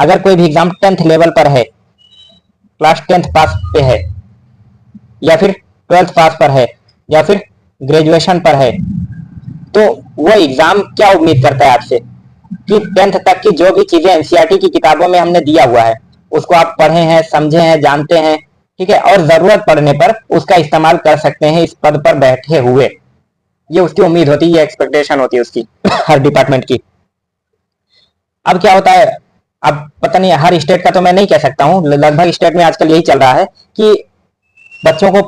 अगर कोई भी एग्जाम 10th लेवल पर है, क्लास 10th पास पे है, या फिर 12th पास पर है, या फिर ग्रेजुएशन पर है, तो वो एग्जाम क्या उम्मीद करता है आपसे कि 10th तक की जो भी चीजें एनसीईआरटी की किताबों में हमने दिया हुआ है उसको आप पढ़े हैं, समझे हैं, जानते हैं, ठीक है, और जरूरत पड़ने पर उसका इस्तेमाल कर सकते हैं इस पद पर बैठे हुए। ये उसकी उम्मीद होती है, ये एक्सपेक्टेशन होती है उसकी हर डिपार्टमेंट की। अब क्या होता है, अब पता नहीं हर स्टेट का तो मैं नहीं कह सकता हूँ, लगभग स्टेट में आजकल यही चल रहा है कि बच्चों को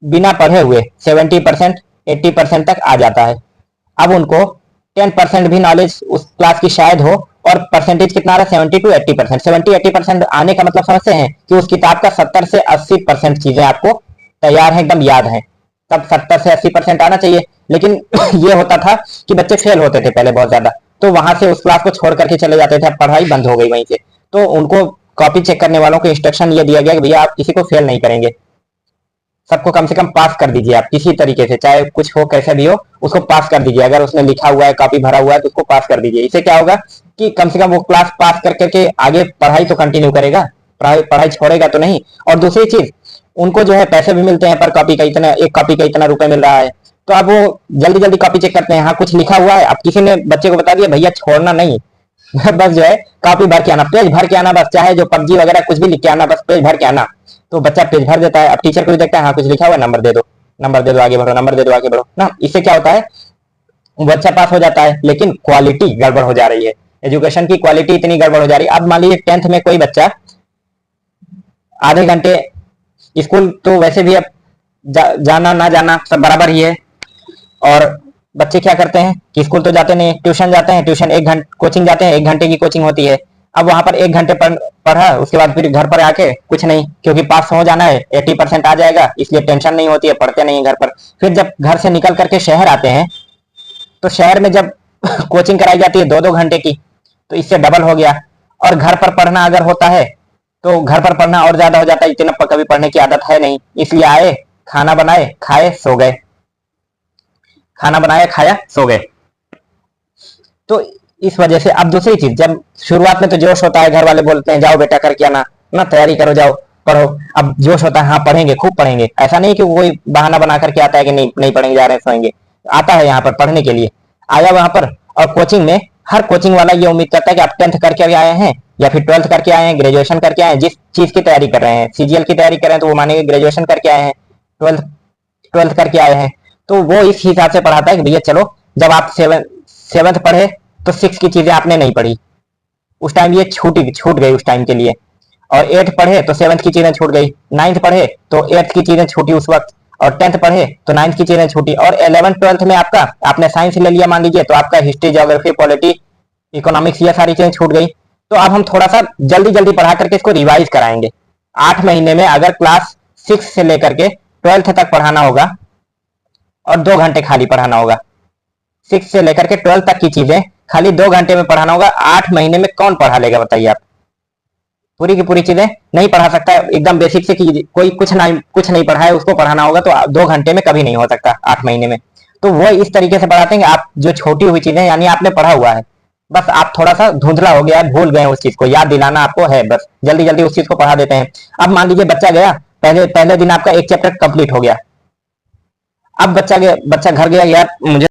बिना पढ़े हुए 70% 80% तक आ जाता है। अब उनको 10% भी नॉलेज उस क्लास की शायद हो, और परसेंटेज कितना आ रहा है 70 to 80%। 70-80% आने का मतलब समझते हैं कि उस किताब का 70 से 80% चीजें आपको तैयार है, एकदम याद है, तब 70 से 80% आना चाहिए। लेकिन ये होता था कि बच्चे फेल होते थे पहले बहुत ज्यादा, तो वहां से उस क्लास को छोड़ करके चले जाते थे, अब पढ़ाई बंद हो गई वहीं से। तो उनको कॉपी चेक करने वालों को इंस्ट्रक्शन ये दिया गया कि भैया आप किसी को फेल नहीं करेंगे, सबको कम से कम पास कर दीजिए आप किसी तरीके से, चाहे कुछ हो कैसे भी हो उसको पास कर दीजिए। अगर उसने लिखा हुआ है, कॉपी भरा हुआ है, तो उसको पास कर दीजिए। इससे क्या होगा कि कम से कम वो क्लास पास कर करके आगे पढ़ाई तो कंटिन्यू करेगा, पढ़ाई छोड़ेगा तो नहीं। और दूसरी चीज, उनको जो है पैसे भी मिलते हैं पर कॉपी का, इतना एक कॉपी का इतना रुपए मिल रहा है, तो अब वो जल्दी जल्दी कॉपी चेक करते हैं। हाँ कुछ लिखा हुआ है, अब किसी ने बच्चे को बता दिया भैया छोड़ना नहीं बस जो है कॉपी भर के आना, पेज भर के आना, बस चाहे जो पबजी वगैरह कुछ भी लिख के आना, बस पेज भर के आना। तो बच्चा पेज भर देता है। अब टीचर को भी देखता है, हाँ कुछ लिखा हुआ है, नंबर दे दो, नंबर दे दो, आगे बढ़ो, नंबर दे दो, आगे बढ़ो ना। इससे क्या होता है, बच्चा पास हो जाता है, लेकिन क्वालिटी गड़बड़ हो जा रही है, एजुकेशन की क्वालिटी इतनी गड़बड़ हो जा रही है। अब मान लीजिए 10th में कोई बच्चा आधे घंटे, स्कूल तो वैसे भी अब जाना ना जाना सब बराबर ही है, और बच्चे क्या करते हैं कि स्कूल तो जाते नहीं, ट्यूशन जाते हैं, ट्यूशन 1 घंटे, कोचिंग जाते हैं, 1 घंटे की कोचिंग होती है। अब वहां पर 1 घंटे पढ़ा, उसके बाद फिर घर पर आके कुछ नहीं, क्योंकि पास हो जाना है, 80% आ जाएगा, इसलिए टेंशन नहीं होती है, पढ़ते नहीं है घर पर। फिर जब घर से निकल करके शहर आते हैं, तो शहर में जब कोचिंग कराई जाती है 2-2 घंटे की, तो इससे डबल हो गया। और घर पर पढ़ना अगर होता है तो घर पर पढ़ना और ज्यादा हो जाता है, इतना कभी पढ़ने की आदत है नहीं, इसलिए आए, खाना बनाए, खाए, सो गए, खाना बनाया, खाया, सो गए। तो इस वजह से अब दूसरी चीज, जब शुरुआत में तो जोश होता है, घर वाले बोलते हैं जाओ बेटा करके आना ना, तैयारी करो, जाओ पढ़ो। अब जोश होता है, हाँ पढ़ेंगे, खूब पढ़ेंगे, ऐसा नहीं कि कोई बहाना बना करके आता है कि नहीं नहीं पढ़ेंगे, जा रहे हैं सोएंगे, आता है यहाँ पर पढ़ने के लिए, आया वहां पर। और कोचिंग में हर कोचिंग वाला ये उम्मीद करता है कि आप 10th करके भी आए हैं, या फिर 12th करके आए हैं, ग्रेजुएशन करके आए हैं, जिस चीज की तैयारी कर रहे हैं, सीजीएल की तैयारी कर रहे हैं, तो वो मानेंगे ग्रेजुएशन करके आए हैं, 12th करके आए हैं। तो वो इस हिसाब से पढ़ाता है कि भैया चलो, जब आप 7th पढ़े तो 6 की चीजें आपने नहीं पढ़ी, उस टाइम ये छूट गई उस टाइम के लिए। और 8th पढ़े तो 7th की चीजें छूट गई, 9th पढ़े तो 8th की चीजें छूटी उस वक्त, और 10th पढ़े तो 9th की चीजें छूटी। और 11th 12th में आपका, आपने साइंस ले लिया मान लीजिए, तो आपका हिस्ट्री, ज्योग्राफी, पॉलिटी, इकोनॉमिक्स, ये सारी चीजें छूट गई। तो अब हम थोड़ा सा जल्दी जल्दी पढ़ा करके इसको रिवाइज कराएंगे। 8 महीने में अगर क्लास 6 से लेकर के 12th तक पढ़ाना होगा, और 2 घंटे खाली पढ़ाना होगा, 6 से लेकर के 12th तक की चीजें खाली 2 घंटे में पढ़ाना होगा। 8 महीने में कौन पढ़ा लेगा बताइए आप? पूरी की पूरी चीजें नहीं पढ़ा सकता है, एकदम बेसिक से कोई कुछ नहीं पढ़ा है उसको पढ़ाना होगा, तो 2 घंटे में कभी नहीं हो सकता 8 महीने में। तो वो इस तरीके से पढ़ाते हैं, आप जो छोटी हुई चीजें, यानी आपने पढ़ा हुआ है, बस आप थोड़ा सा धुंधला हो गया, भूल गए उस चीज को, याद दिलाना आपको है, बस जल्दी जल्दी उस चीज को पढ़ा देते हैं। अब मान लीजिए बच्चा गया, पहले दिन आपका एक चैप्टर कंप्लीट हो गया, अब बच्चा घर गया, यार मुझे